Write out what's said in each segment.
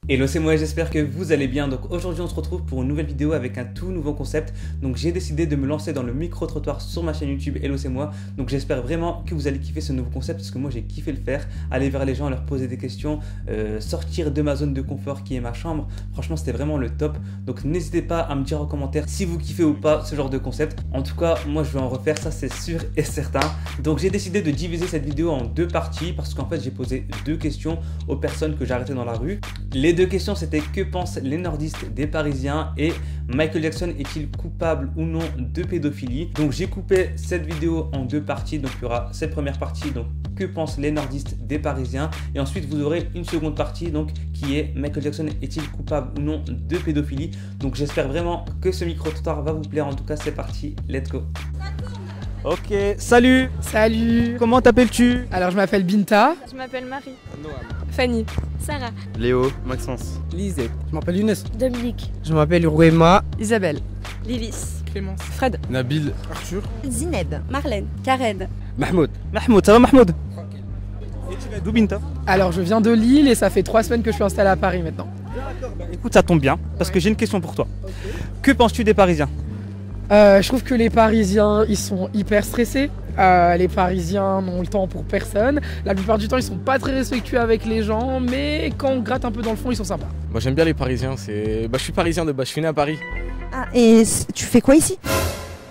Hello, c'est moi, j'espère que vous allez bien. Donc aujourd'hui on se retrouve pour une nouvelle vidéo avec un tout nouveau concept. Donc j'ai décidé de me lancer dans le micro-trottoir sur ma chaîne YouTube Hello, c'est moi. Donc j'espère vraiment que vous allez kiffer ce nouveau concept parce que moi j'ai kiffé le faire. Aller vers les gens, leur poser des questions, sortir de ma zone de confort qui est ma chambre. Franchement c'était vraiment le top. Donc n'hésitez pas à me dire en commentaire si vous kiffez ou pas ce genre de concept. En tout cas moi je vais en refaire, ça c'est sûr et certain. Donc j'ai décidé de diviser cette vidéo en deux parties parce qu'en fait j'ai posé deux questions aux personnes que j'ai arrêtées dans la rue. Les deux questions c'était que pensent les nordistes des Parisiens et Michael Jackson est-il coupable ou non de pédophilie. Donc j'ai coupé cette vidéo en deux parties, donc il y aura cette première partie, donc que pensent les nordistes des Parisiens, et ensuite vous aurez une seconde partie donc qui est Michael Jackson est-il coupable ou non de pédophilie. Donc j'espère vraiment que ce micro-trottoir va vous plaire. En tout cas c'est parti, let's go. Ok, salut. Salut. Comment t'appelles-tu? Alors je m'appelle Binta. Je m'appelle Marie. Noam. Fanny. Sarah. Léo. Maxence. Lisette. Je m'appelle Younes. Dominique. Je m'appelle Rouema. Isabelle. Lilis. Clémence. Fred. Nabil. Arthur. Zineb. Marlène. Karen. Mahmoud. Mahmoud, ça va Mahmoud? Et tu vas d'où Binta? Alors je viens de Lille et ça fait 3 semaines que je suis installé à Paris maintenant. Écoute, ça tombe bien parce que j'ai une question pour toi. Que penses-tu des Parisiens? Je trouve que les Parisiens ils sont hyper stressés. Les Parisiens n'ont le temps pour personne. La plupart du temps ils sont pas très respectueux avec les gens, mais quand on gratte un peu dans le fond ils sont sympas. Moi j'aime bien les Parisiens, je suis parisien de base, je suis né à Paris. Ah, et tu fais quoi ici?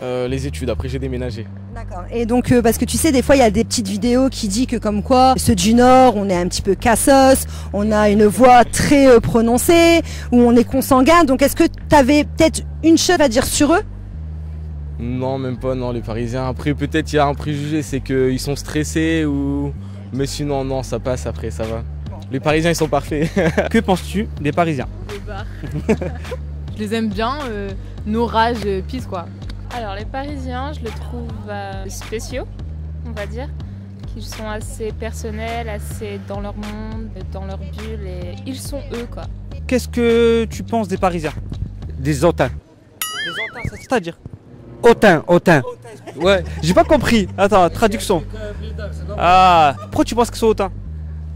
Les études, après j'ai déménagé. D'accord. Et donc, parce que tu sais, des fois, il y a des petites vidéos qui disent que comme quoi, ceux du Nord, on est un petit peu cassos, on a une voix très prononcée, ou on est consanguin. Donc, est-ce que tu avais peut-être une chose à dire sur eux? Non, même pas, non, les Parisiens. Après peut-être il y a un préjugé, c'est qu'ils sont stressés ou... Mais sinon non, ça passe après, ça va. Les Parisiens ils sont parfaits. Que penses-tu des Parisiens? Des bars. Je les aime bien, nos rages pisse quoi. Alors les Parisiens, je les trouve spéciaux, on va dire. Qu'ils sont assez personnels, assez dans leur monde, dans leur bulle et ils sont eux quoi. Qu'est-ce que tu penses des Parisiens? Des hautains. Des hautains, c'est-à-dire? Hautains. Ouais, j'ai pas compris. Attends, traduction. Ah, pourquoi tu penses qu'ils sont hautains?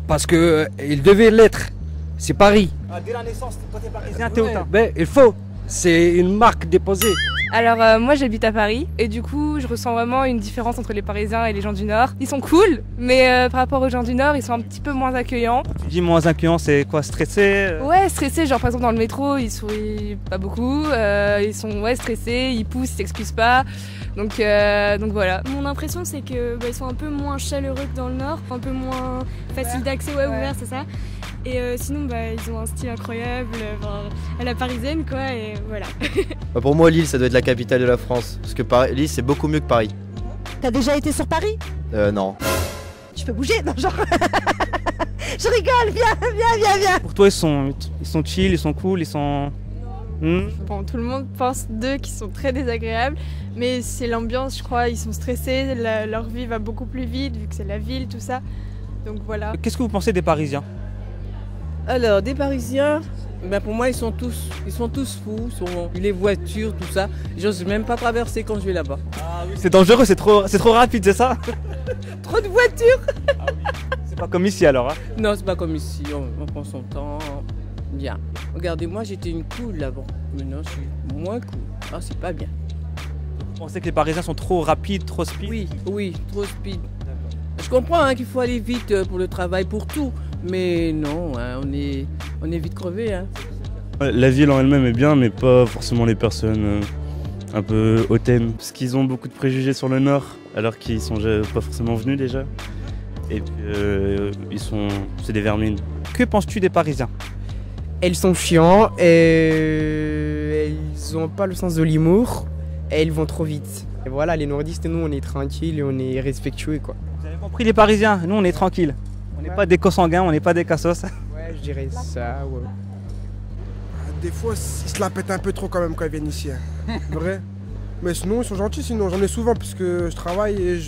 Parce que ils devaient l'être. C'est Paris. Ah, dès la naissance, quand t'es parisien, t'es hautain. Ben, il faut. C'est une marque déposée. Alors moi j'habite à Paris et du coup je ressens vraiment une différence entre les Parisiens et les gens du Nord. Ils sont cool, mais par rapport aux gens du Nord ils sont un petit peu moins accueillants. Tu dis moins accueillant, c'est quoi, stressé? Ouais, stressés, genre par exemple dans le métro ils sourient pas beaucoup, ils sont stressés, ils poussent, ils s'excusent pas. Donc voilà. Mon impression c'est que ils sont un peu moins chaleureux que dans le Nord, un peu moins facile d'accès, ouvert, c'est ça. Et sinon ils ont un style incroyable, à la parisienne quoi, et voilà. Pour moi Lille ça doit être la capitale de la France, parce que Lille c'est beaucoup mieux que Paris. T'as déjà été sur Paris? Non. Tu peux bouger? Non, genre... Je rigole, viens. Pour toi, ils sont chill, ils sont cool, ils sont... Bon, tout le monde pense d'eux qui sont très désagréables, mais c'est l'ambiance, je crois, ils sont stressés, leur vie va beaucoup plus vite vu que c'est la ville, tout ça. Donc voilà. Qu'est-ce que vous pensez des Parisiens? Alors, des Parisiens, pour moi, ils sont tous fous, les voitures, tout ça. J'ose même pas traverser quand je vais là-bas. Ah oui, c'est dangereux, c'est trop rapide, c'est ça? Trop de voitures. Ah oui. C'est pas comme ici alors, hein? Non, c'est pas comme ici, on prend son temps. Bien. Regardez-moi, j'étais une cool là-bas. Maintenant, je suis moins cool. Ah, c'est pas bien. Vous pensez que les Parisiens sont trop rapides, trop speed? Oui, trop speed. Je comprends qu'il faut aller vite pour le travail, pour tout. Mais non, on est vite crevé. La ville en elle-même est bien, mais pas forcément les personnes un peu hautaines. Parce qu'ils ont beaucoup de préjugés sur le Nord, alors qu'ils sont pas forcément venus déjà. Et puis c'est des vermines. Que penses-tu des Parisiens? Elles sont chiants et elles ont pas le sens de l'humour et elles vont trop vite. Et voilà, les nordistes, nous on est tranquilles et on est respectueux quoi. Vous avez compris les Parisiens, nous on est tranquilles. On n'est pas des consanguins, on n'est pas des cassos. Ouais, je dirais ça, ouais. Des fois, ils se la pètent un peu trop quand même quand ils viennent ici. Vrai. Mais sinon, ils sont gentils, sinon j'en ai souvent puisque je travaille et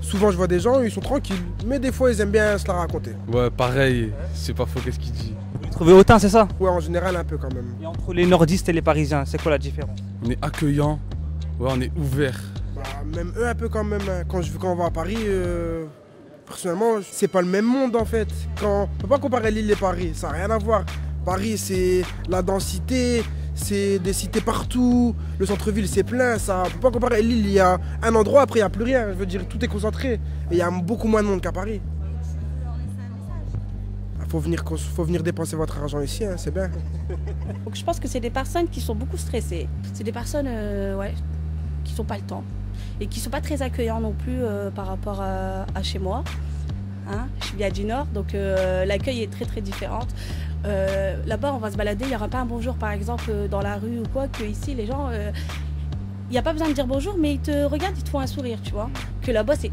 souvent je vois des gens, ils sont tranquilles. Mais des fois, ils aiment bien se la raconter. Ouais, pareil, c'est pas faux, qu'est-ce qu'il dit. Vous les trouvez hautains, c'est ça? Ouais, en général, un peu quand même. Et entre les nordistes et les Parisiens, c'est quoi la différence? On est accueillants, ouais, on est ouverts. Même eux un peu quand même. Quand on va à Paris, personnellement, c'est pas le même monde en fait. On peut pas comparer Lille et Paris, ça n'a rien à voir. Paris, c'est la densité, c'est des cités partout, le centre-ville c'est plein, ça on peut pas comparer. Lille, il y a un endroit, après il n'y a plus rien, je veux dire, tout est concentré. Et il y a beaucoup moins de monde qu'à Paris. Faut venir dépenser votre argent ici, hein, c'est bien. Donc je pense que c'est des personnes qui sont beaucoup stressées. C'est des personnes qui n'ont pas le temps et qui ne sont pas très accueillants non plus par rapport à chez moi. Hein, je suis bien du Nord, donc l'accueil est très très différent. Là-bas, on va se balader, il n'y aura pas un bonjour par exemple dans la rue ou quoi, que ici les gens, il n'y a pas besoin de dire bonjour, mais ils te regardent, ils te font un sourire, tu vois. Que là-bas, c'est...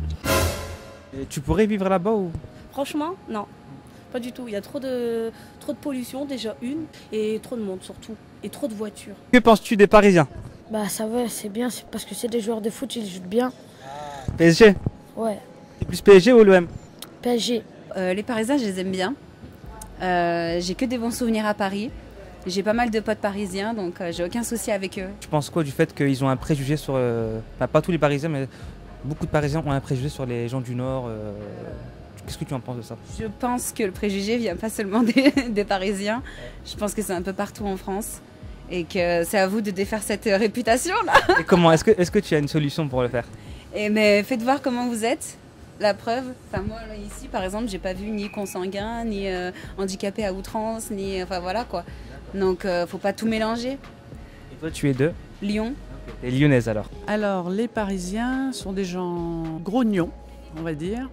Et tu pourrais vivre là-bas ou... Franchement, non. Pas du tout, il y a trop de pollution déjà et trop de monde surtout, et trop de voitures. Que penses-tu des Parisiens? Bah ça va, c'est bien, c'est parce que c'est des joueurs de foot, ils jouent bien. PSG? Ouais. T'es plus PSG ou l'OM? PSG. Les Parisiens, je les aime bien. J'ai que des bons souvenirs à Paris. J'ai pas mal de potes parisiens, donc j'ai aucun souci avec eux. Tu penses quoi du fait qu'ils ont un préjugé sur... pas tous les Parisiens, mais beaucoup de Parisiens ont un préjugé sur les gens du Nord. Qu'est-ce que tu en penses de ça? Je pense que le préjugé vient pas seulement des Parisiens. Je pense que c'est un peu partout en France. Et que c'est à vous de défaire cette réputation-là. Et comment? Est-ce que tu as une solution pour le faire? Mais faites voir comment vous êtes. La preuve, enfin moi là, ici par exemple, j'ai pas vu ni consanguin, ni handicapé à outrance, ni enfin voilà quoi. Donc faut pas tout mélanger. Et toi tu es de Lyon. T'es lyonnaise alors? Alors les Parisiens sont des gens grognons, on va dire,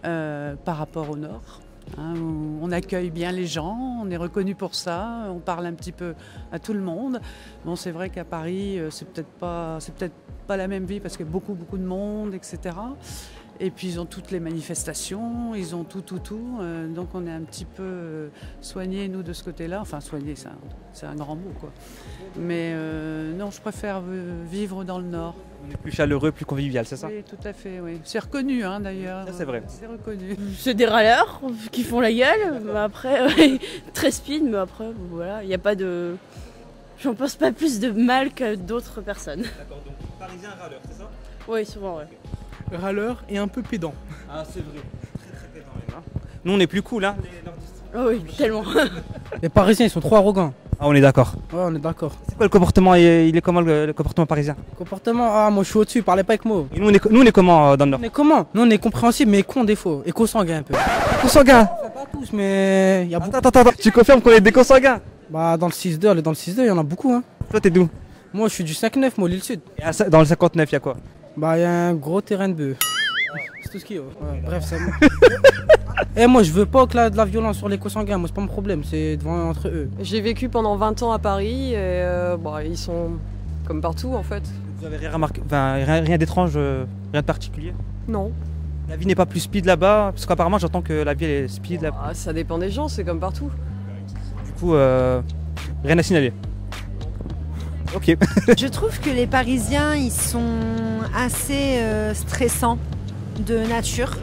par rapport au Nord. Hein, où on accueille bien les gens, on est reconnu pour ça, on parle un petit peu à tout le monde. Bon, c'est vrai qu'à Paris, c'est peut-être pas la même vie parce qu'il y a beaucoup de monde, etc. Et puis ils ont toutes les manifestations, ils ont tout. Donc on est un petit peu soignés, nous, de ce côté-là. Enfin, soignés, c'est un grand mot, quoi. Mais non, je préfère vivre dans le Nord. On est plus chaleureux, plus convivial, c'est ça? Oui, tout à fait, oui. C'est reconnu, hein, d'ailleurs. Ça, c'est vrai. C'est reconnu. C'est des râleurs qui font la gueule, mais après, très speed, mais après, voilà, il n'y a pas de... J'en pense pas plus de mal que d'autres personnes. D'accord, donc parisien râleur, c'est ça? Oui, souvent, ouais. Râleur et un peu pédant. Ah, c'est vrai. Très pédant, même. Hein. Nous, on est plus cool, hein, les nordistes. Oh oui, tellement. Les Parisiens, ils sont trop arrogants. Ah, on est d'accord. Ouais, on est d'accord. C'est quoi le comportement? Il est comment le comportement parisien? Comportement, ah, moi je suis au-dessus, parlez pas avec moi. Et nous, on est comment dans le Nord? On est comment? Nous, on est compréhensible, mais con des fois. Et consanguin un peu. Consanguin? Pas tous, mais il y a beaucoup. Attends, tu confirmes qu'on est des consanguins? Bah, dans le 6-2, il y en a beaucoup, hein. Toi, t'es d'où? Moi, je suis du 5-9, moi, l'île Sud. Et dans le 59, il y a quoi? Bah, il y a un gros terrain de bœuf. C'est tout ce qu'il y a. Ouais, bref, c'est bon. Et moi, je veux pas que de la violence sur les consanguins, moi, c'est pas mon problème, c'est entre eux. J'ai vécu pendant 20 ans à Paris et ils sont comme partout en fait. Vous avez rien remarqué, enfin, rien d'étrange, rien de particulier? Non. La vie n'est pas plus speed là-bas? Parce qu'apparemment, j'entends que la vie elle est speed là-bas. Ah, ça dépend des gens, c'est comme partout. Du coup, rien à signaler. Ok. Je trouve que les Parisiens, ils sont assez stressants de nature.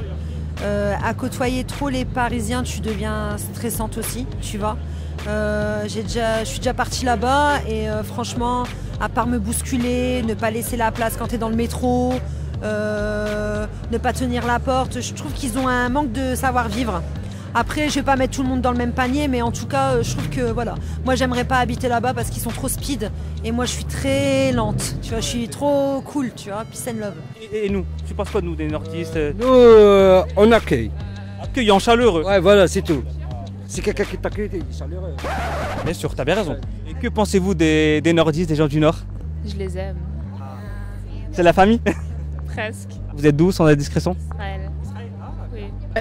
À côtoyer trop les Parisiens, tu deviens stressante aussi, tu vois. Je suis déjà partie là-bas et franchement, à part me bousculer, ne pas laisser la place quand tu es dans le métro, ne pas tenir la porte, je trouve qu'ils ont un manque de savoir-vivre. Après, je vais pas mettre tout le monde dans le même panier, mais en tout cas, je trouve que voilà. Moi, j'aimerais pas habiter là-bas parce qu'ils sont trop speed. Et moi, je suis très lente. Tu vois, je suis trop cool, tu vois. Peace and love. Et nous, tu penses quoi de nous, des nordistes? Nous, on accueille. Accueillant, chaleureux. Ouais, voilà, c'est tout. Si quelqu'un qui t'accueille, il est chaleureux. Bien sûr, t'as bien raison. Et que pensez-vous des nordistes, des gens du Nord? Je les aime. C'est la famille? Presque. Vous êtes d'où, sans indiscrétion? Israël.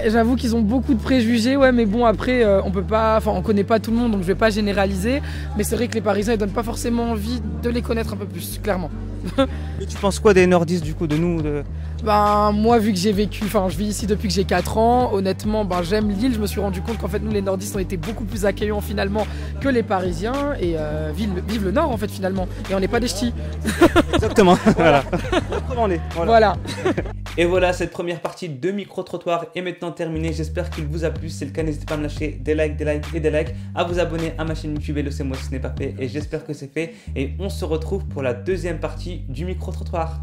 J'avoue qu'ils ont beaucoup de préjugés, ouais, mais bon après on connaît pas tout le monde donc je vais pas généraliser, mais c'est vrai que les Parisiens ils donnent pas forcément envie de les connaître un peu plus, clairement. Et tu penses quoi des nordistes du coup, de nous Ben moi vu que je vis ici depuis que j'ai 4 ans, honnêtement j'aime l'île, je me suis rendu compte qu'en fait nous les nordistes on était beaucoup plus accueillants finalement que les Parisiens et vive le Nord en fait finalement, et on n'est pas des ch'tis. Exactement, voilà. Voilà. Et voilà, cette première partie de micro-trottoir est maintenant terminée. J'espère qu'il vous a plu. Si c'est le cas, n'hésitez pas à me lâcher des likes et des likes, à vous abonner à ma chaîne YouTube Hello c'est moi si ce n'est pas fait. Et j'espère que c'est fait. Et on se retrouve pour la deuxième partie du micro-trottoir.